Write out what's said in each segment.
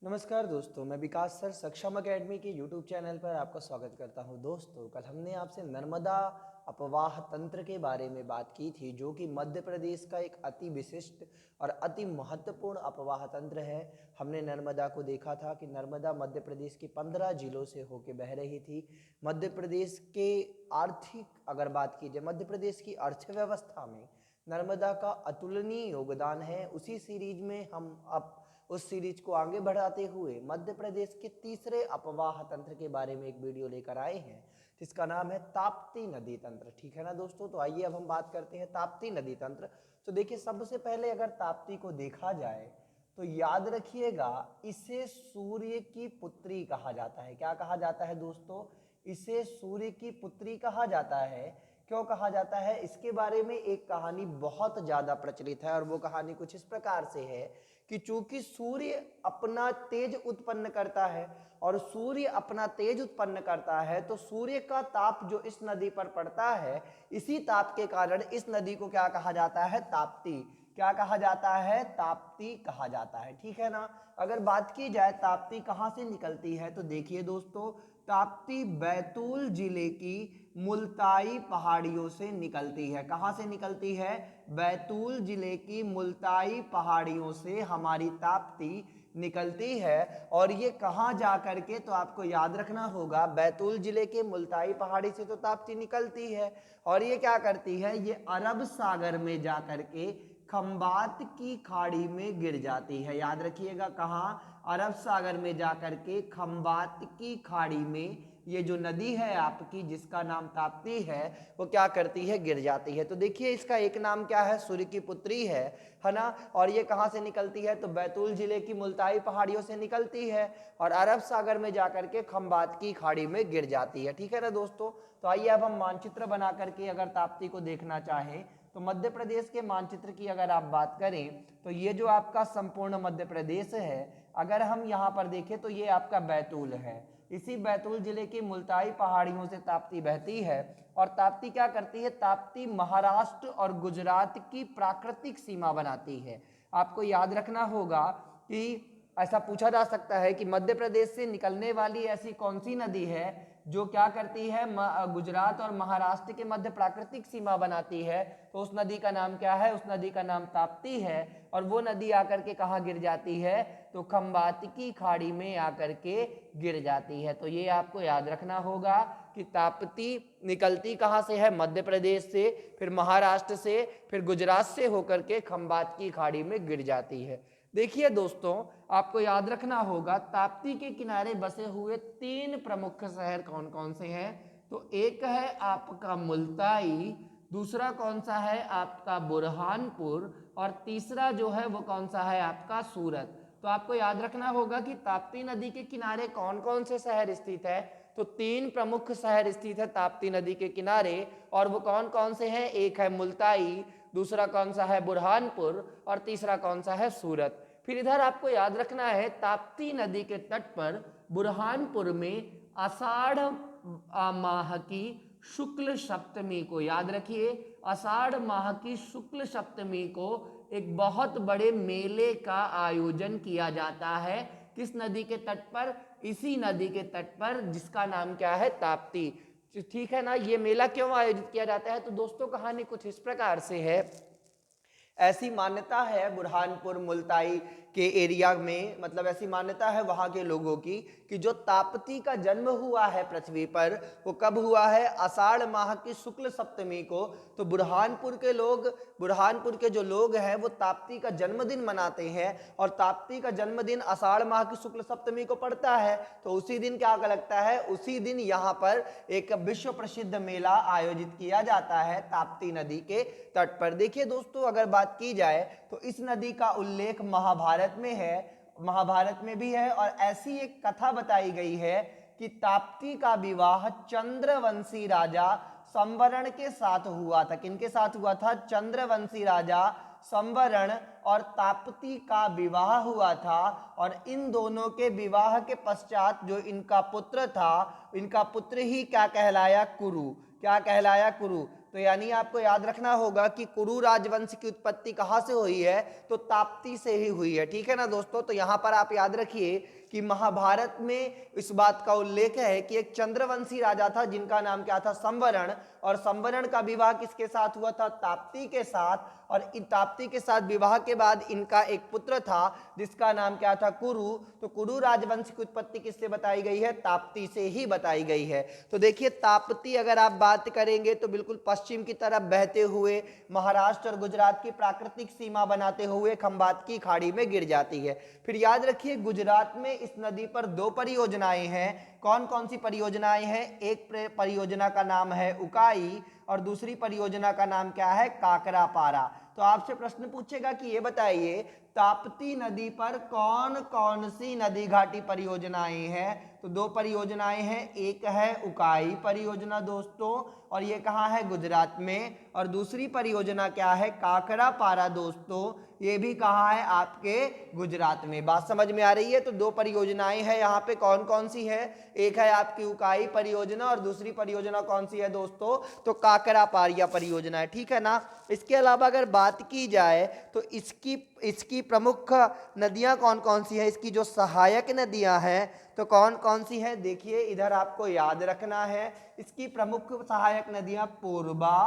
नमस्कार दोस्तों, मैं विकास सर सक्षम एकेडमी के यूट्यूब चैनल पर आपका स्वागत करता हूं। दोस्तों, कल हमने आपसे नर्मदा अपवाह तंत्र के बारे में बात की थी, जो कि मध्य प्रदेश का एक अति विशिष्ट और अति महत्वपूर्ण अपवाह तंत्र है। हमने नर्मदा को देखा था कि नर्मदा मध्य प्रदेश के 15 जिलों से होकर बह रही थी। मध्य प्रदेश के आर्थिक अगर बात की जाए, मध्य प्रदेश की अर्थव्यवस्था में नर्मदा का अतुलनीय योगदान है। उसी सीरीज में हम अब उस सीरीज को आगे बढ़ाते हुए मध्य प्रदेश के तीसरे अपवाह तंत्र के बारे में एक वीडियो लेकर आए हैं, जिसका नाम है ताप्ती नदी तंत्र। ठीक है ना दोस्तों, तो आइए अब हम बात करते हैं ताप्ती नदी तंत्र। तो देखिए, सबसे पहले अगर ताप्ती को देखा जाए तो याद रखिएगा, इसे सूर्य की पुत्री कहा जाता है। क्या कहा जाता है दोस्तों? इसे सूर्य की पुत्री कहा जाता है। क्यों कहा जाता है? इसके बारे में एक कहानी बहुत ज्यादा प्रचलित है और वो कहानी कुछ इस प्रकार से है कि चूंकि सूर्य अपना तेज उत्पन्न करता है और सूर्य अपना तेज उत्पन्न करता है, तो सूर्य का ताप जो इस नदी पर पड़ता है, इसी ताप के कारण इस नदी को क्या कहा जाता है? ताप्ती। क्या कहा जाता है? ताप्ती कहा जाता है। ठीक है ना। अगर बात की जाए ताप्ती कहाँ से निकलती है, तो देखिए दोस्तों, ताप्ती बैतूल जिले की मुल्ताई पहाड़ियों से निकलती है। कहाँ से निकलती है? बैतूल जिले की मुल्ताई पहाड़ियों से हमारी ताप्ती निकलती है। और ये कहाँ जा करके, तो आपको याद रखना होगा, बैतूल जिले के मुल्ताई पहाड़ी से तो ताप्ती निकलती है और ये क्या करती है? ये अरब सागर में जा करके खंबात की खाड़ी में गिर जाती है। याद रखिएगा, कहाँ? अरब सागर में जाकर के खंबात की खाड़ी में ये जो नदी है आपकी, जिसका नाम ताप्ती है, वो क्या करती है? गिर जाती है। तो देखिए, इसका एक नाम क्या है? सूर्य की पुत्री है ना। और ये कहाँ से निकलती है? तो बैतूल जिले की मुल्ताई पहाड़ियों से निकलती है और अरब सागर में जाकर के खंबात की खाड़ी में गिर जाती है। ठीक है ना दोस्तों। तो आइए अब हम मानचित्र बना करके अगर ताप्ती को देखना चाहें, तो मध्य प्रदेश के मानचित्र की अगर आप बात करें, तो ये जो आपका संपूर्ण मध्य प्रदेश है, अगर हम यहाँ पर देखें तो ये आपका बैतूल है। इसी बैतूल जिले की मुल्ताई पहाड़ियों से ताप्ती बहती है और ताप्ती क्या करती है? ताप्ती महाराष्ट्र और गुजरात की प्राकृतिक सीमा बनाती है। आपको याद रखना होगा कि ऐसा पूछा जा सकता है कि मध्य प्रदेश से निकलने वाली ऐसी कौन सी नदी है जो क्या करती है? गुजरात और महाराष्ट्र के मध्य प्राकृतिक सीमा बनाती है। तो उस नदी का नाम क्या है? उस नदी का नाम ताप्ती है। और वो नदी आकर के कहाँ गिर जाती है? तो खंबात की खाड़ी में आकर के गिर जाती है। तो ये आपको याद रखना होगा कि ताप्ती निकलती कहाँ से है? मध्य प्रदेश से, फिर महाराष्ट्र से, फिर गुजरात से होकर के खंबात की खाड़ी में गिर जाती है। देखिए दोस्तों, आपको याद रखना होगा, ताप्ती के किनारे बसे हुए 3 प्रमुख शहर कौन कौन से हैं? तो एक है आपका मुल्ताई, दूसरा कौन सा है? आपका बुरहानपुर, और तीसरा जो है वो कौन सा है? आपका सूरत। तो आपको याद रखना होगा कि ताप्ती नदी के किनारे कौन कौन से शहर स्थित है। तो 3 प्रमुख शहर स्थित है ताप्ती नदी के किनारे, और वो कौन कौन से हैं? एक है मुल्ताई, दूसरा कौन सा है? बुरहानपुर, और तीसरा कौन सा है? सूरत। फिर इधर आपको याद रखना है, ताप्ती नदी के तट पर बुरहानपुर में आषाढ़ माह की शुक्ल सप्तमी को, याद रखिए, आषाढ़ माह की शुक्ल सप्तमी को एक बहुत बड़े मेले का आयोजन किया जाता है। किस नदी के तट पर? इसी नदी के तट पर, जिसका नाम क्या है? ताप्ती। ठीक है ना। ये मेला क्यों आयोजित किया जाता है? तो दोस्तों, कहानी कुछ इस प्रकार से है। ऐसी मान्यता है बुरहानपुर मुल्ताई के एरिया में, मतलब ऐसी मान्यता है वहां के लोगों की, कि जो ताप्ती का जन्म हुआ है पृथ्वी पर, वो कब हुआ है? आषाढ़ माह की शुक्ल सप्तमी को। तो बुरहानपुर के लोग, बुरहानपुर के जो लोग हैं, वो ताप्ती का जन्मदिन मनाते हैं और ताप्ती का जन्मदिन आषाढ़ माह की शुक्ल सप्तमी को पड़ता है। तो उसी दिन क्या लगता है? उसी दिन यहाँ पर एक विश्व प्रसिद्ध मेला आयोजित किया जाता है ताप्ती नदी के तट पर। देखिए दोस्तों, अगर बात की जाए तो इस नदी का उल्लेख महाभारत में है, महाभारत में भी है। और ऐसी एक कथा बताई गई है कि ताप्ती का विवाह चंद्रवंशी राजा संवरण के साथ हुआ था। किनके साथ हुआ था? चंद्रवंशी राजा संवरण और ताप्ती का विवाह हुआ था। और इन दोनों के विवाह के पश्चात जो इनका पुत्र था, इनका पुत्र ही क्या कहलाया? कुरु। क्या कहलाया? कुरु। तो यानी आपको याद रखना होगा कि कुरु राजवंश की उत्पत्ति कहाँ से हुई है, तो ताप्ती से ही हुई है। ठीक है ना दोस्तों। तो यहाँ पर आप याद रखिए कि महाभारत में इस बात का उल्लेख है कि एक चंद्रवंशी राजा था जिनका नाम क्या था, संवरण, और संवरण का विवाह किसके साथ हुआ था, ताप्ती के साथ, और इन ताप्ती के साथ विवाह के बाद इनका एक पुत्र था जिसका नाम क्या था, कुरु। तो कुरु राजवंश की उत्पत्ति किससे बताई गई है, ताप्ती से ही बताई गई है। तो देखिए ताप्ती अगर आप बात करेंगे तो बिल्कुल पश्चिम की तरफ बहते हुए महाराष्ट्र और गुजरात की प्राकृतिक सीमा बनाते हुए खंबात की खाड़ी में गिर जाती है। फिर याद रखिए गुजरात में इस नदी पर दो परियोजनाएं हैं। कौन कौन सी परियोजनाएं हैं, एक परियोजना का नाम है उकाई और दूसरी परियोजना का नाम क्या है, काकरापारा। तो आपसे प्रश्न पूछेगा कि ये बताइए ताप्ती नदी पर कौन कौन सी नदी घाटी परियोजनाएं हैं। तो दो परियोजनाएं हैं, एक है उकाई परियोजना दोस्तों, और ये कहाँ है, गुजरात में, और दूसरी परियोजना क्या है, काकरापारा दोस्तों, ये भी कहाँ है, आपके गुजरात में। बात समझ में आ रही है। तो दो परियोजनाएं हैं यहाँ पे, कौन कौन सी है, एक है आपकी उकाई परियोजना और दूसरी परियोजना कौन सी है दोस्तों, तो काकरापारिया परियोजना है। ठीक है ना। इसके अलावा अगर बात की जाए तो इसकी प्रमुख नदियां कौन कौन सी है, इसकी जो सहायक नदियां हैं तो कौन कौन सी है, देखिए इधर आपको याद रखना है। इसकी प्रमुख सहायक नदियां पूर्वा,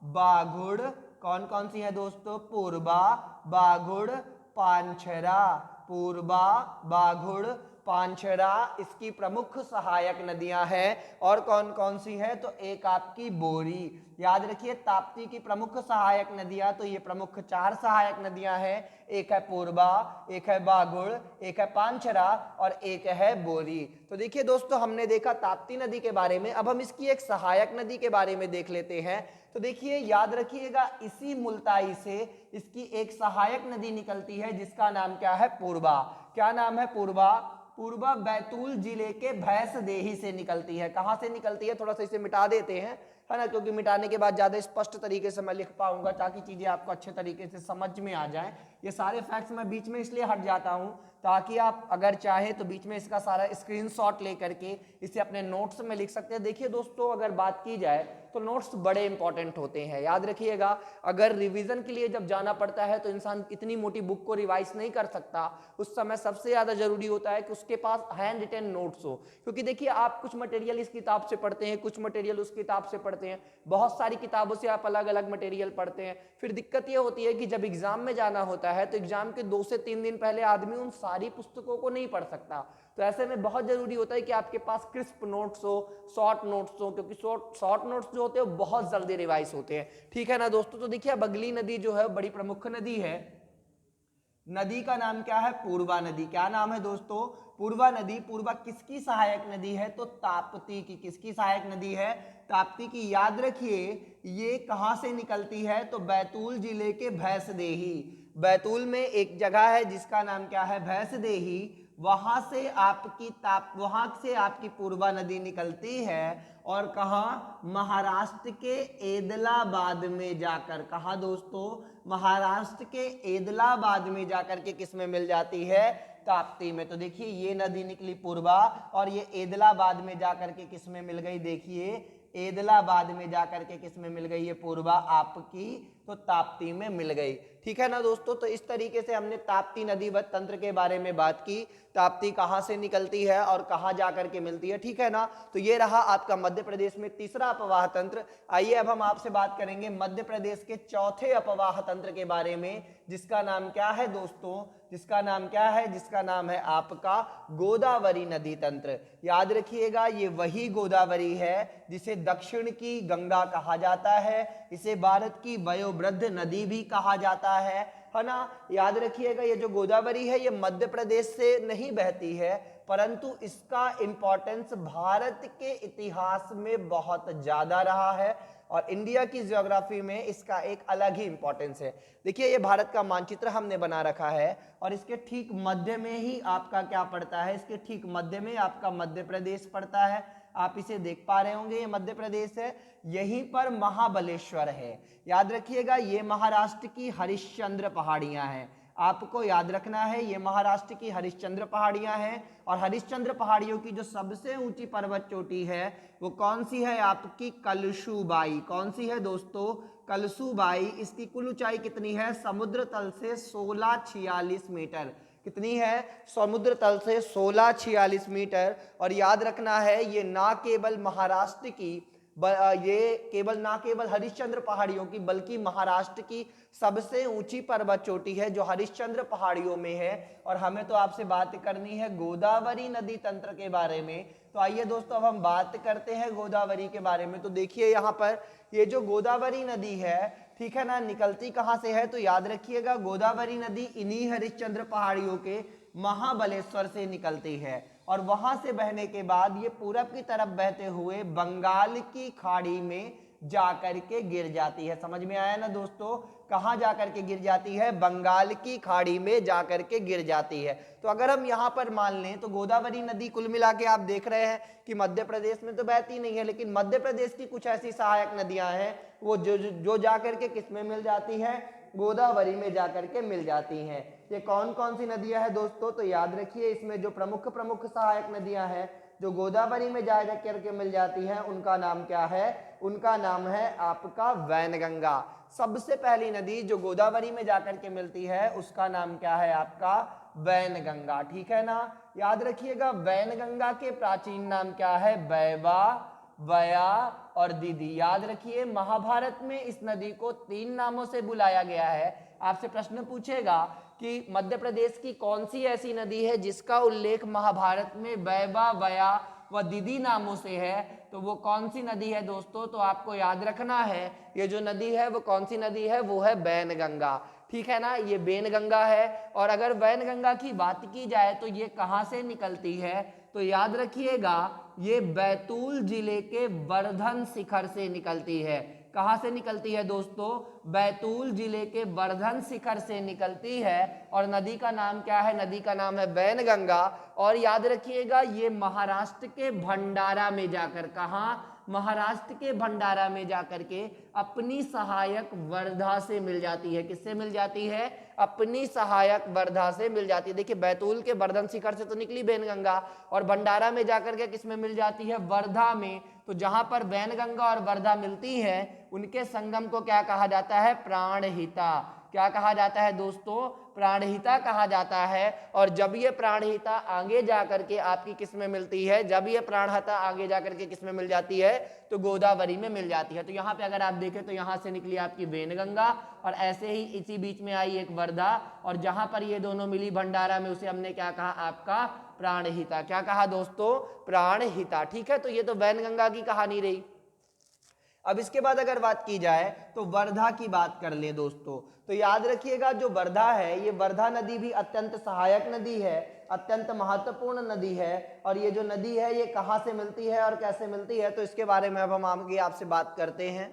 बाघुड़, कौन कौन सी है दोस्तों, पूर्वा, बाघुड़, पांचरा, पूर्वा, बाघुड़, पांचरा इसकी प्रमुख सहायक नदियां हैं। और कौन कौन सी है, तो एक आपकी बोरी। याद रखिए ताप्ती की प्रमुख सहायक नदियां, तो ये प्रमुख चार सहायक नदियां हैं, एक है पूर्वा, एक है बाघुड़, एक है पांचरा और एक है बोरी। तो देखिए दोस्तों हमने देखा ताप्ती नदी के बारे में, अब हम इसकी एक सहायक नदी के बारे में देख लेते हैं। तो देखिए याद रखिएगा इसी मुल्ताई से इसकी एक सहायक नदी निकलती है जिसका नाम क्या है, पूर्वा। क्या नाम है, पूर्वा। पूर्वा बैतूल जिले के भैंसदेही से निकलती है। कहां से निकलती है, थोड़ा सा इसे मिटा देते हैं, है ना, क्योंकि मिटाने के बाद ज्यादा स्पष्ट तरीके से मैं लिख पाऊंगा ताकि चीजें आपको अच्छे तरीके से समझ में आ जाए। ये सारे फैक्ट्स मैं बीच में इसलिए हट जाता हूं ताकि आप अगर चाहे तो बीच में इसका सारा स्क्रीनशॉट लेकर के इसे अपने नोट्स में लिख सकते हैं। देखिए दोस्तों अगर बात की जाए तो नोट्स बड़े इंपॉर्टेंट होते हैं। याद रखिएगा अगर रिवीजन के लिए जब जाना पड़ता है तो इंसान इतनी मोटी बुक को रिवाइज नहीं कर सकता, उस समय सबसे ज्यादा जरूरी होता है कि उसके पास हैंड रिटन नोट्स हो। क्योंकि देखिए आप कुछ मटेरियल इस किताब से पढ़ते हैं, कुछ मटेरियल उस किताब से पढ़ते हैं, बहुत सारी किताबों से आप अलग अलग मटेरियल पढ़ते हैं। फिर दिक्कत ये होती है कि जब एग्जाम में जाना होता है तो एग्जाम के 2 से 3 दिन पहले आदमी उन सारी पुस्तकों को नहीं पढ़ सकता। तो ऐसे में बहुत जरूरी होता है कि आपके पास क्रिस्प नोट्स हो, शॉर्ट नोट्स हो, क्योंकि शॉर्ट नोट्स जो होते हैं वो बहुत जल्दी रिवाइज होते हैं। ठीक है ना दोस्तों। तो देखिए अब अगली नदी जो है बड़ी प्रमुख नदी है, नदी का नाम क्या है, पूर्वा नदी। क्या नाम है दोस्तों, पूर्वा नदी। पूर्वा किसकी सहायक नदी है, तो ताप्ती की। किसकी सहायक नदी है, ताप्ती की। याद रखिए ये कहां से निकलती है, तो बैतूल जिले के भैंसदेही। बैतूल में एक जगह है जिसका नाम क्या है, भैंसदेही। वहां से आपकी पूर्वा नदी निकलती है और कहा, महाराष्ट्र के एदलाबाद में जाकर। कहा दोस्तों, महाराष्ट्र के एदलाबाद में जाकर के किस में मिल जाती है, ताप्ती में। तो देखिए ये नदी निकली पूर्वा और ये एदलाबाद में जाकर के किस में मिल गई, देखिए एदलाबाद में जाकर के किस में मिल गई, ये पूर्वा आपकी तो ताप्ती में मिल गई। ठीक है ना दोस्तों। तो इस तरीके से हमने ताप्ती नदी व तंत्र के बारे में बात की, ताप्ती कहाँ से निकलती है और कहाँ जाकर के मिलती है। ठीक है ना। तो ये रहा आपका मध्य प्रदेश में तीसरा अपवाह तंत्र। आइए अब हम आपसे बात करेंगे मध्य प्रदेश के चौथे अपवाह तंत्र के बारे में, जिसका नाम क्या है दोस्तों, जिसका नाम क्या है, जिसका नाम है आपका गोदावरी नदी तंत्र। याद रखिएगा ये वही गोदावरी है जिसे दक्षिण की गंगा कहा जाता है, इसे भारत की वयोवृद्ध नदी भी कहा जाता है ना। याद रखिएगा ये जो गोदावरी है ये मध्य प्रदेश से नहीं बहती है, परंतु इसका इंपॉर्टेंस भारत के इतिहास में बहुत ज्यादा रहा है और इंडिया की ज्योग्राफी में इसका एक अलग ही इंपॉर्टेंस है। देखिए ये भारत का मानचित्र हमने बना रखा है और इसके ठीक मध्य में ही आपका क्या पड़ता है, इसके ठीक मध्य में आपका मध्य प्रदेश पड़ता है। आप इसे देख पा रहे होंगे, ये मध्य प्रदेश है, यहीं पर महाबलेश्वर है। याद रखिएगा ये महाराष्ट्र की हरिश्चंद्र पहाड़ियां हैं। आपको याद रखना है ये महाराष्ट्र की हरिश्चंद्र पहाड़ियां हैं, और हरिश्चंद्र पहाड़ियों की जो सबसे ऊंची पर्वत चोटी है वो कौन सी है? आपकी कलसूबाई। कौन सी है दोस्तों? कलसूबाई। इसकी कुल ऊंचाई कितनी है? समुद्र तल से 1646 मीटर। कितनी है? समुद्र तल से 1646 मीटर। और याद रखना है ये ना केवल महाराष्ट्र की, ये ना केवल हरिश्चंद्र पहाड़ियों की, बल्कि महाराष्ट्र की सबसे ऊंची पर्वत चोटी है जो हरिश्चंद्र पहाड़ियों में है। और हमें तो आपसे बात करनी है गोदावरी नदी तंत्र के बारे में। तो आइए दोस्तों अब हम बात करते हैं गोदावरी के बारे में। तो देखिए यहाँ पर ये जो गोदावरी नदी है, ठीक है ना, निकलती कहाँ से है? तो याद रखिएगा गोदावरी नदी इन्हीं हरिश्चंद्र पहाड़ियों के महाबलेश्वर से निकलती है, और वहां से बहने के बाद ये पूरब की तरफ बहते हुए बंगाल की खाड़ी में जाकर के गिर जाती है। समझ में आया ना दोस्तों? कहाँ जाकर के गिर जाती है? बंगाल की खाड़ी में जाकर के गिर जाती है। तो अगर हम यहाँ पर मान लें तो गोदावरी नदी कुल मिला के आप देख रहे हैं कि मध्य प्रदेश में तो बहती नहीं है, लेकिन मध्य प्रदेश की कुछ ऐसी सहायक नदियां हैं वो जो जाकर के किस में मिल जाती है? गोदावरी में जाकर के मिल जाती हैं। ये कौन कौन सी नदियां हैं दोस्तों? तो याद रखिए इसमें जो प्रमुख प्रमुख सहायक नदियां हैं जो गोदावरी में जा करके मिल जाती हैं उनका नाम क्या है? उनका नाम है आपका वैनगंगा। सबसे पहली नदी जो गोदावरी में जाकर के मिलती है उसका नाम क्या है? आपका वैनगंगा। ठीक है ना? याद रखिएगा वैनगंगा के प्राचीन नाम क्या है? बैवा, वया और दीदी। याद रखिए महाभारत में इस नदी को 3 नामों से बुलाया गया है। आपसे प्रश्न पूछेगा कि मध्य प्रदेश की कौन सी ऐसी नदी है जिसका उल्लेख महाभारत में बैवा, वया व दीदी नामों से है, तो वो कौन सी नदी है दोस्तों? तो आपको याद रखना है ये जो नदी है वो कौन सी नदी है? वो है वैनगंगा। ठीक है ना? ये वैनगंगा है। और अगर वैनगंगा की बात की जाए तो ये कहाँ से निकलती है? तो याद रखिएगा ये बैतूल जिले के वर्धन शिखर से निकलती है। कहाँ से निकलती है दोस्तों? बैतूल जिले के वर्धन शिखर से निकलती है। और नदी का नाम क्या है? नदी का नाम है वैनगंगा। और याद रखिएगा ये महाराष्ट्र के भंडारा में जाकर, कहाँ? महाराष्ट्र के भंडारा में जाकर के अपनी सहायक वर्धा से मिल जाती है। किससे मिल जाती है? अपनी सहायक वर्धा से मिल जाती है। देखिए बैतूल के वर्धन शिखर से तो निकली वैनगंगा, और भंडारा में जाकर के किस में मिल जाती है? वर्धा में। तो जहां पर वैनगंगा और वर्धा मिलती है उनके संगम को क्या कहा जाता है? प्राणहिता। क्या कहा जाता है दोस्तों? प्राणहिता कहा जाता है। और जब ये प्राणहिता आगे जाकर के आपकी किस में मिलती है? जब ये प्राणहिता आगे जाकर के किस में मिल जाती है? तो गोदावरी में मिल जाती है। तो यहाँ पे अगर आप देखें तो यहाँ से निकली आपकी वैनगंगा, और ऐसे ही इसी बीच में आई एक वर्धा, और जहां पर ये दोनों मिली भंडारा में उसे हमने क्या कहा? आपका प्राणहिता। क्या कहा दोस्तों? प्राणहिता। ठीक है, तो ये तो वैनगंगा की कहानी रही। अब इसके बाद अगर बात की जाए तो वर्धा की बात कर ले दोस्तों। तो याद रखिएगा जो वर्धा है ये वर्धा नदी भी अत्यंत सहायक नदी है, अत्यंत महत्वपूर्ण नदी है। और ये जो नदी है ये कहाँ से मिलती है और कैसे मिलती है, तो इसके बारे में अब हम आगे आपसे बात करते हैं।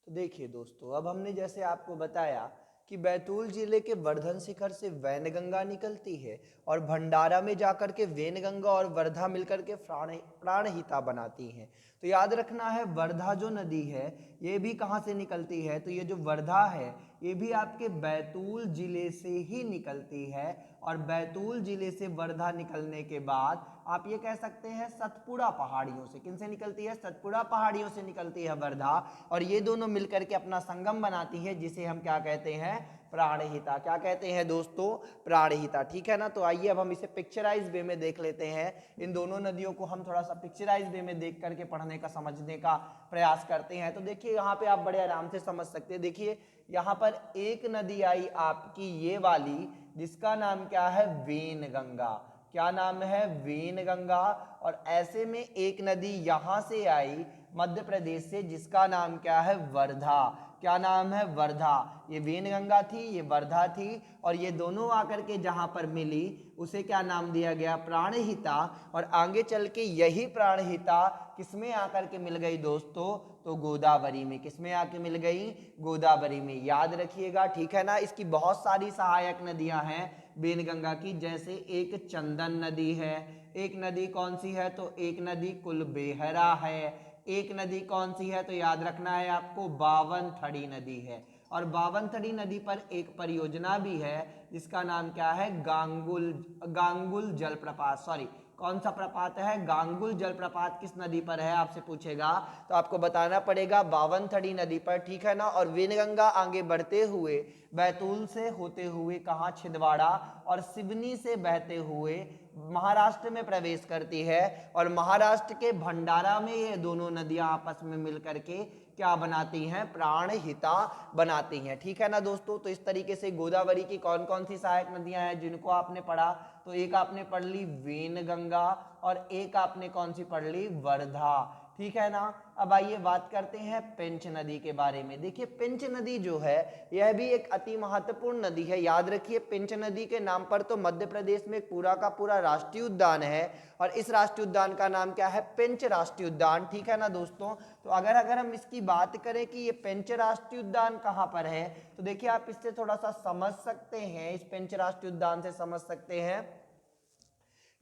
तो देखिए दोस्तों अब हमने जैसे आपको बताया कि बैतूल जिले के वर्धन शिखर से वैनगंगा निकलती है, और भंडारा में जाकर के वैनगंगा और वर्धा मिलकर के प्राणहिता बनाती हैं। तो याद रखना है वर्धा जो नदी है ये भी कहाँ से निकलती है? तो ये जो वर्धा है ये भी आपके बैतूल जिले से ही निकलती है। और बैतूल जिले से वर्धा निकलने के बाद आप ये कह सकते हैं सतपुड़ा पहाड़ियों से। किन से निकलती है? सतपुड़ा पहाड़ियों से निकलती है वर्धा, और ये दोनों मिलकर के अपना संगम बनाती है जिसे हम क्या कहते हैं? प्राणहिता। क्या कहते हैं दोस्तों? प्राणहिता। ठीक है ना? तो आइए अब हम इसे पिक्चराइज वे में देख लेते हैं। इन दोनों नदियों को हम थोड़ा सा पिक्चराइज वे में देख करके पढ़ने का, समझने का प्रयास करते हैं। तो देखिए यहाँ पे आप बड़े आराम से समझ सकते हैं। देखिए यहाँ पर एक नदी आई आपकी ये वाली, जिसका नाम क्या है? वेनगंगा। क्या नाम है? वेनगंगा। और ऐसे में एक नदी यहां से आई मध्य प्रदेश से जिसका नाम क्या है? वर्धा। क्या नाम है? वर्धा। ये वेनगंगा थी, ये वर्धा थी, और ये दोनों आकर के जहां पर मिली उसे क्या नाम दिया गया? प्राणहिता। और आगे चल के यही प्राणहिता किसमें आकर के मिल गई दोस्तों? तो गोदावरी में। किसमें आके मिल गई? गोदावरी में। याद रखिएगा, ठीक है ना? इसकी बहुत सारी सहायक नदियां हैं वेनगंगा की, जैसे एक चंदन नदी है, एक नदी कौन सी है? तो एक नदी कुलबेहरा है, एक नदी कौन सी है? तो याद रखना है आपको बावनथड़ी नदी है। और बावनथड़ी नदी पर एक परियोजना भी है जिसका नाम क्या है, गांगुल जलप्रपात। सॉरी, कौन सा प्रपात है, गांगुल जलप्रपात किस नदी पर है आपसे पूछेगा तो आपको बताना पड़ेगा बावनथड़ी नदी पर, ठीक है ना। और वेनगंगा आगे बढ़ते हुए बैतूल से होते हुए कहाँ, छिंदवाड़ा और सिवनी से बहते हुए महाराष्ट्र में प्रवेश करती है और महाराष्ट्र के भंडारा में ये दोनों नदियां आपस में मिल करके क्या बनाती हैं, प्राणहिता बनाती हैं, ठीक है ना दोस्तों। तो इस तरीके से गोदावरी की कौन कौन सी सहायक नदियां हैं जिनको आपने पढ़ा, तो एक आपने पढ़ ली वेनगंगा और एक आपने कौन सी पढ़ ली, वर्धा, ठीक है ना। अब आइए बात करते हैं पेंच नदी के बारे में। देखिए पेंच नदी जो है यह भी एक अति महत्वपूर्ण नदी है। याद रखिए पेंच नदी के नाम पर तो मध्य प्रदेश में एक पूरा का पूरा राष्ट्रीय उद्यान है और इस राष्ट्रीय उद्यान का नाम क्या है, पेंच राष्ट्रीय उद्यान, ठीक है ना दोस्तों। तो अगर हम इसकी बात करें कि ये पेंच राष्ट्रीय उद्यान कहाँ पर है, तो देखिए आप इससे थोड़ा सा समझ सकते हैं, इस पेंच राष्ट्रीय उद्यान से समझ सकते हैं।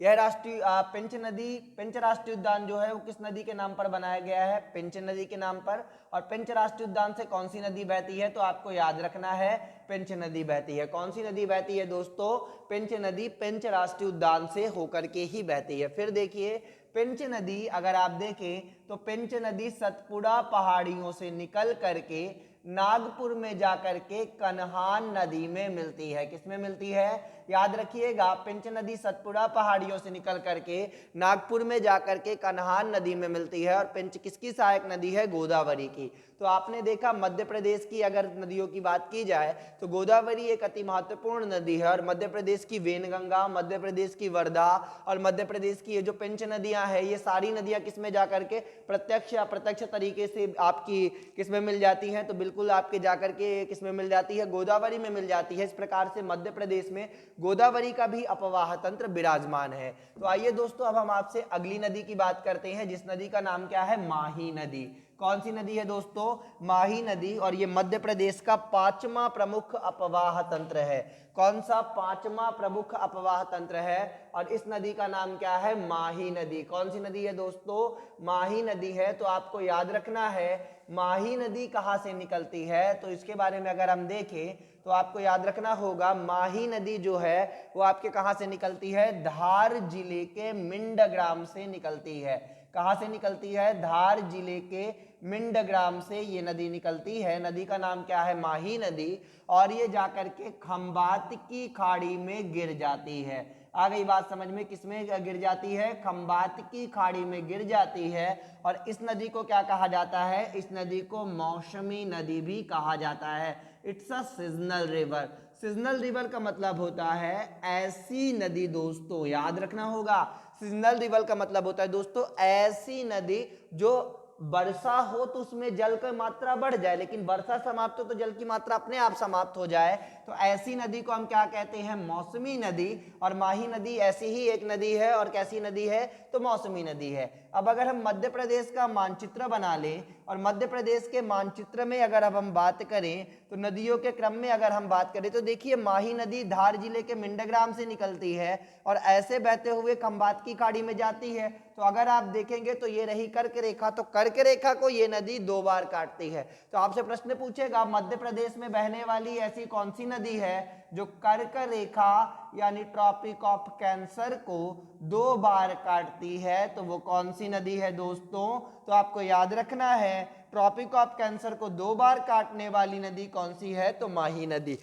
यह राष्ट्रीय पेंच राष्ट्रीय उद्यान जो है वो किस नदी के नाम पर बनाया गया है, पेंच नदी के नाम पर। और पेंच राष्ट्रीय उद्यान से कौन सी नदी बहती है, तो आपको याद रखना है पेंच नदी बहती है। कौन सी नदी बहती है दोस्तों, पेंच नदी पेंच राष्ट्रीय उद्यान से होकर के ही बहती है। फिर देखिए पेंच नदी अगर आप देखें तो पेंच नदी सतपुड़ा पहाड़ियों से निकल करके नागपुर में जाकर के कन्हान नदी में मिलती है। किसमें मिलती है, याद रखिएगा पेंच नदी सतपुड़ा पहाड़ियों से निकल करके नागपुर में जाकर के कन्हान नदी में मिलती है। और पेंच किसकी सहायक नदी है, गोदावरी की। तो आपने देखा मध्य प्रदेश की अगर नदियों की बात की जाए तो गोदावरी एक अति महत्वपूर्ण नदी है और मध्य प्रदेश की वेनगंगा, मध्य प्रदेश की वर्धा और मध्य प्रदेश की ये जो पेंच नदियां हैं ये सारी नदियां किसमें जाकर के प्रत्यक्ष या अप्रत्यक्ष तरीके से आपकी किसमें मिल जाती हैं, तो बिल्कुल आपके जाकर के किसमें मिल जाती है, गोदावरी में मिल जाती है। इस प्रकार से मध्य प्रदेश में गोदावरी का भी अपवाह तंत्र विराजमान है। तो आइए दोस्तों अब हम आपसे अगली नदी की बात करते हैं जिस नदी का नाम क्या है, माही नदी। कौन सी नदी है दोस्तों, माही नदी। और ये मध्य प्रदेश का 5वां प्रमुख अपवाह तंत्र है। कौन सा, 5वां प्रमुख अपवाह तंत्र है और इस नदी का नाम क्या है, माही नदी। कौन सी नदी है दोस्तों, माही नदी है। तो आपको याद रखना है माही नदी कहाँ से निकलती है, तो इसके बारे में अगर हम देखें तो आपको याद रखना होगा माही नदी जो है वो आपके कहाँ से निकलती है, धार जिले के मिंड ग्राम से निकलती है। कहाँ से निकलती है, धार जिले के मिंड ग्राम से ये नदी निकलती है। नदी का नाम क्या है, माही नदी। और ये जाकर के खंबात की खाड़ी में गिर जाती है। आ गई बात समझ में, किसमें गिर जाती है, खंबात की खाड़ी में गिर जाती है। और इस नदी को क्या कहा जाता है, इस नदी को मौसमी नदी भी कहा जाता है। It's a seasonal river. Seasonal river का मतलब होता है ऐसी नदी, दोस्तों याद रखना होगा, सीजनल रिवर का मतलब होता है दोस्तों ऐसी नदी जो वर्षा हो तो उसमें जल की मात्रा बढ़ जाए, लेकिन वर्षा समाप्त हो तो जल की मात्रा अपने आप समाप्त हो जाए। तो ऐसी नदी को हम क्या कहते हैं, मौसमी नदी। और माही नदी ऐसी ही एक नदी है। और कैसी नदी है, तो मौसमी नदी है। अब अगर हम मध्य प्रदेश का मानचित्र बना लें और मध्य प्रदेश के मानचित्र में अगर अब हम बात करें तो नदियों के क्रम में अगर हम बात करें तो देखिए माही नदी धार जिले के मिंडग्राम से निकलती है और ऐसे बहते हुए खंबात की खाड़ी में जाती है। तो अगर आप देखेंगे तो ये रही कर्क रेखा, तो कर्क रेखा को ये नदी 2 बार काटती है। तो आपसे प्रश्न पूछेगा मध्य प्रदेश में बहने वाली ऐसी कौन सी नदी है जो कर्क रेखा यानी ट्रॉपिक ऑफ कैंसर को 2 बार काटती है, तो वो कौन सी नदी है दोस्तों, तो आपको याद रखना है ट्रॉपिक ऑफ कैंसर को 2 बार काटने वाली नदी कौन सी है, तो माही नदी,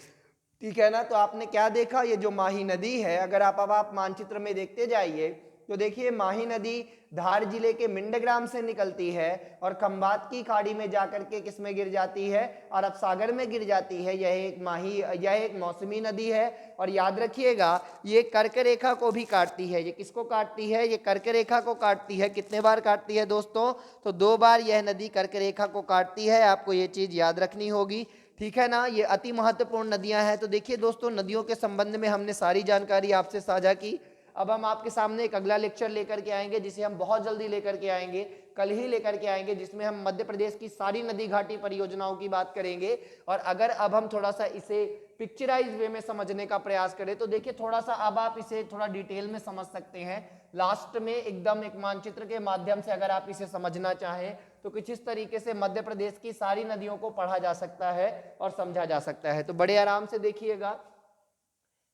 ठीक है ना। तो आपने क्या देखा, ये जो माही नदी है अगर आप मानचित्र में देखते जाइए तो देखिए माही नदी धार जिले के मिंडग्राम से निकलती है और खंबात की खाड़ी में जाकर के किसमें गिर जाती है, अरब सागर में गिर जाती है। यह एक मौसमी नदी है। और याद रखिएगा ये कर्क रेखा को भी काटती है। ये किसको काटती है, ये कर्क रेखा को काटती है। कितने बार काटती है दोस्तों, तो 2 बार यह नदी कर्क रेखा को काटती है। आपको ये चीज याद रखनी होगी, ठीक है ना। ये अति महत्वपूर्ण नदियां हैं। तो देखिए दोस्तों नदियों के संबंध में हमने सारी जानकारी आपसे साझा की। अब हम आपके सामने एक अगला लेक्चर लेकर के आएंगे जिसे हम बहुत जल्दी लेकर के आएंगे, कल ही लेकर के आएंगे, जिसमें हम मध्य प्रदेश की सारी नदी घाटी परियोजनाओं की बात करेंगे। और अगर अब हम थोड़ा सा इसे पिक्चराइज वे में समझने का प्रयास करें तो देखिए थोड़ा सा अब आप इसे थोड़ा डिटेल में समझ सकते हैं। लास्ट में एकदम एक मानचित्र के माध्यम से अगर आप इसे समझना चाहें तो कुछ इस तरीके से मध्य प्रदेश की सारी नदियों को पढ़ा जा सकता है और समझा जा सकता है। तो बड़े आराम से देखिएगा,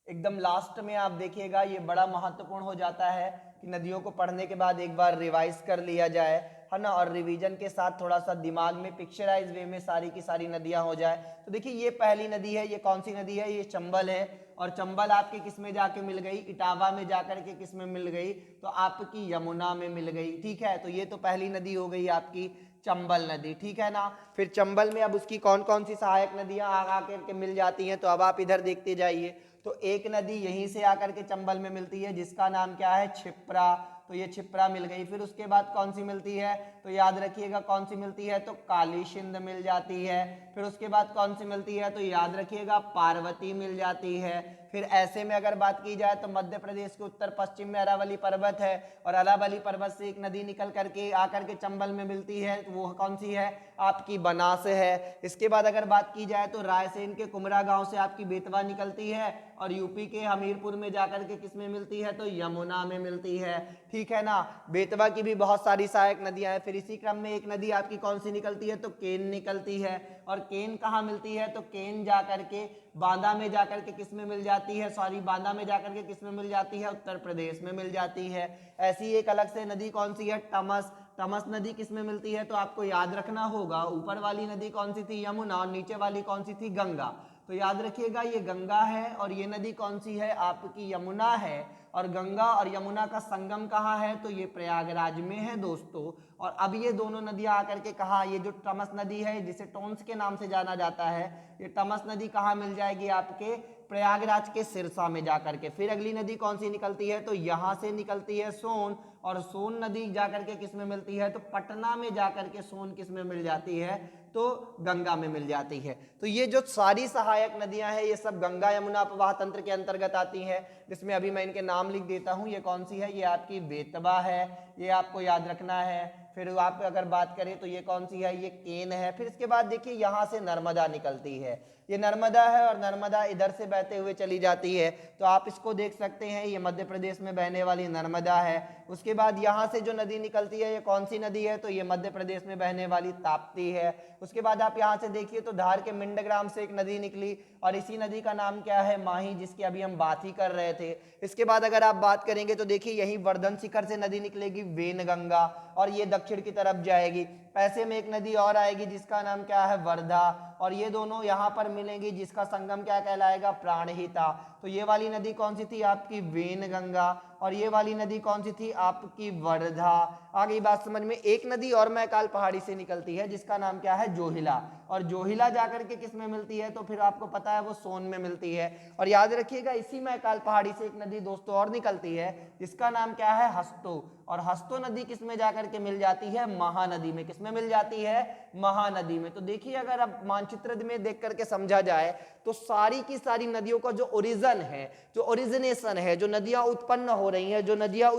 एकदम लास्ट में आप देखिएगा ये बड़ा महत्वपूर्ण हो जाता है कि नदियों को पढ़ने के बाद एक बार रिवाइज कर लिया जाए, है ना, और रिवीजन के साथ थोड़ा सा दिमाग में पिक्चराइज वे में सारी की सारी नदियां हो जाए। तो देखिए ये पहली नदी है, ये कौन सी नदी है, ये चंबल है। और चंबल आपके किस में जाके मिल गई, इटावा में जाकर के किस में मिल गई, तो आपकी यमुना में मिल गई। ठीक है, तो ये तो पहली नदी हो गई आपकी चंबल नदी। ठीक है ना। फिर चंबल में अब उसकी कौन कौन सी सहायक नदियां आकर के मिल जाती हैं, तो अब आप इधर देखते जाइए। तो एक नदी यहीं से आकर के चंबल में मिलती है जिसका नाम क्या है, छिप्रा। तो ये छिप्रा मिल गई। फिर उसके बाद कौन सी मिलती है, तो याद रखिएगा कौन सी मिलती है, तो काली सिंध मिल जाती है। फिर उसके बाद कौन सी मिलती है, तो याद रखिएगा पार्वती मिल जाती है। फिर ऐसे में अगर बात की जाए तो मध्य प्रदेश के उत्तर पश्चिम में अरावली पर्वत है और अरावली पर्वत से एक नदी निकल करके आकर के चंबल में मिलती है, तो वो कौन सी है, आपकी बनास है। इसके बाद अगर बात की जाए तो रायसेन के कुमरा गांव से आपकी बेतवा निकलती है और यूपी के हमीरपुर में जाकर के किस में मिलती है, तो यमुना में मिलती है। ठीक है ना। बेतवा की भी बहुत सारी सहायक नदियां हैं। फिर इसी क्रम में एक नदी आपकी कौन सी निकलती है, तो केन निकलती है। और केन कहाँ मिलती है, तो केन जाकर के बांदा में जाकर के किस में मिल जाती है, सॉरी बांदा में जाकर के किस में मिल जाती है, उत्तर प्रदेश में मिल जाती है। ऐसी एक अलग से नदी कौन सी है, तमस। तमस नदी किस में मिलती है, तो आपको याद रखना होगा ऊपर वाली नदी कौन सी थी, यमुना, और नीचे वाली कौन सी थी, गंगा। तो याद रखिएगा ये गंगा है और ये नदी कौन सी है, आपकी यमुना है। और गंगा और यमुना का संगम कहाँ है, तो ये प्रयागराज में है दोस्तों। और अब ये दोनों नदियां आकर के कहा, ये जो तमस नदी है जिसे टोंस के नाम से जाना जाता है, ये तमस नदी कहाँ मिल जाएगी, आपके प्रयागराज के सिरसा में जाकर के। फिर अगली नदी कौन सी निकलती है, तो यहां से निकलती है सोन। और सोन नदी जाकर के किस में मिलती है, तो पटना में जाकर के सोन किस में मिल जाती है, तो गंगा में मिल जाती है। तो ये जो सारी सहायक नदियां हैं ये सब गंगा यमुना अपवाह तंत्र के अंतर्गत आती हैं, जिसमें अभी मैं इनके नाम लिख देता हूं। ये कौन सी है, ये आपकी बेतवा है, ये आपको याद रखना है। फिर आप अगर बात करें तो ये कौन सी है, ये केन है। फिर इसके बाद देखिए यहाँ से नर्मदा निकलती है, ये नर्मदा है और नर्मदा इधर से बहते हुए चली जाती है। तो आप इसको देख सकते हैं, ये मध्य प्रदेश में बहने वाली नर्मदा है। उसके बाद यहाँ से जो नदी निकलती है ये कौन सी नदी है, तो ये मध्य प्रदेश में बहने वाली ताप्ती है। उसके बाद आप यहाँ से देखिए तो धार के मिंडग्राम से एक नदी निकली और इसी नदी का नाम क्या है, माही, जिसकी अभी हम बात ही कर रहे थे। इसके बाद अगर आप बात करेंगे तो देखिए यही वर्धन शिखर से नदी निकलेगी, वेनगंगा, और ये दक्षिण की तरफ जाएगी। ऐसे में एक नदी और आएगी जिसका नाम क्या है, वर्धा, और ये दोनों यहाँ पर मिलेंगी जिसका संगम क्या कहलाएगा, प्राणहिता। तो ये वाली नदी कौन सी थी, आपकी वेनगंगा, और ये वाली नदी कौन सी थी, आपकी वर्धा। आ गई बात समझ में। एक नदी और मैकाल पहाड़ी से निकलती है जिसका नाम क्या है, जोहिला, और जोहिला जाकर के किस में मिलती है, तो फिर आपको पता है वो सोन में मिलती है। और याद रखिएगा इसी मैकाल पहाड़ी से एक नदी दोस्तों और निकलती है जिसका नाम क्या है, हस्तो, और हस्तो नदी किस में जाकर के मिल जाती है, महानदी में। किस में मिल जाती है, महानदी में। तो देखिए अगर अब मानचित्र में देख करके समझा जाए तो सारी की सारी नदियों का जो ओरिजिन है, जो ओरिजिनेशन है, जो नदियां उत्पन्न हो रही हैं, जो नदियों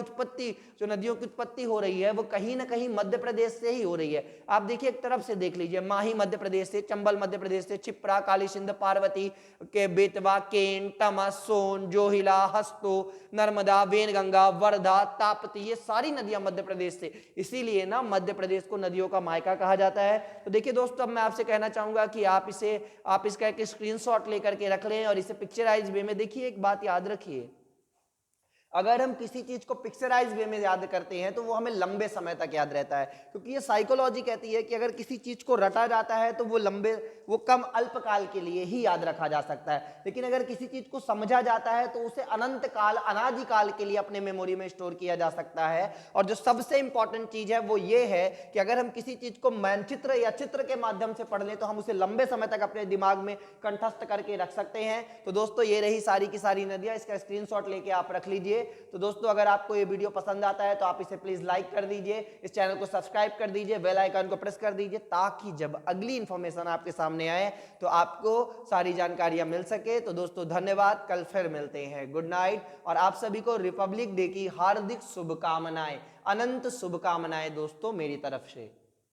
की उत्पत्ति हो रही है, वो कहीं ना कहीं मध्य प्रदेश से ही हो रही है। आप देखिए एक तरफ से देख लीजिए, माही मध्य प्रदेश से, चंबल मध्य प्रदेश से, छिप्रा, काली सिंध, पार्वती के बेतवा, केन, तमस, सोन, जोहिला, हस्तो, नर्मदा, वेनगंगा, वर्धा, ताप्ती, ये सारी नदियां मध्य प्रदेश से। इसीलिए ना मध्य प्रदेश को नदियों का मायका कहा जाता है। तो देखिए दोस्तों, अब मैं आपसे कहना चाहूंगा कि आप इसका एक स्क्रीनशॉट लेकर के रख लें और इसे पिक्चराइज वे में देखिए। एक बात याद रखिए, अगर हम किसी चीज को पिक्चराइज वे में याद करते हैं तो वो हमें लंबे समय तक याद रहता है, क्योंकि ये साइकोलॉजी कहती है कि अगर किसी चीज को रटा जाता है तो वो कम अल्पकाल के लिए ही याद रखा जा सकता है, लेकिन अगर किसी चीज को समझा जाता है तो उसे अनंत काल, अनादि काल के लिए अपने मेमोरी में स्टोर किया जा सकता है। और जो सबसे इंपॉर्टेंट चीज है वो ये है कि अगर हम किसी चीज को मानचित्र या चित्र के माध्यम से पढ़ लें तो हम उसे लंबे समय तक अपने दिमाग में कंठस्थ करके रख सकते हैं। तो दोस्तों ये रही सारी की सारी नदियां, इसका स्क्रीनशॉट लेके आप रख लीजिए। तो दोस्तों अगर आपको ये वीडियो पसंद आता है तो आप इसे प्लीज लाइक कर दीजिए, इस चैनल को सब्सक्राइब कर दीजिए, बेल आइकन को प्रेस कर दीजिए, ताकि जब अगली इंफॉर्मेशन आपके सामने आए तो आपको सारी जानकारियां मिल सके। तो दोस्तों धन्यवाद, कल फिर मिलते हैं, गुड नाइट। और आप सभी को रिपब्लिक डे की हार्दिक शुभकामनाएं, अनंत शुभकामनाएं दोस्तों मेरी तरफ से।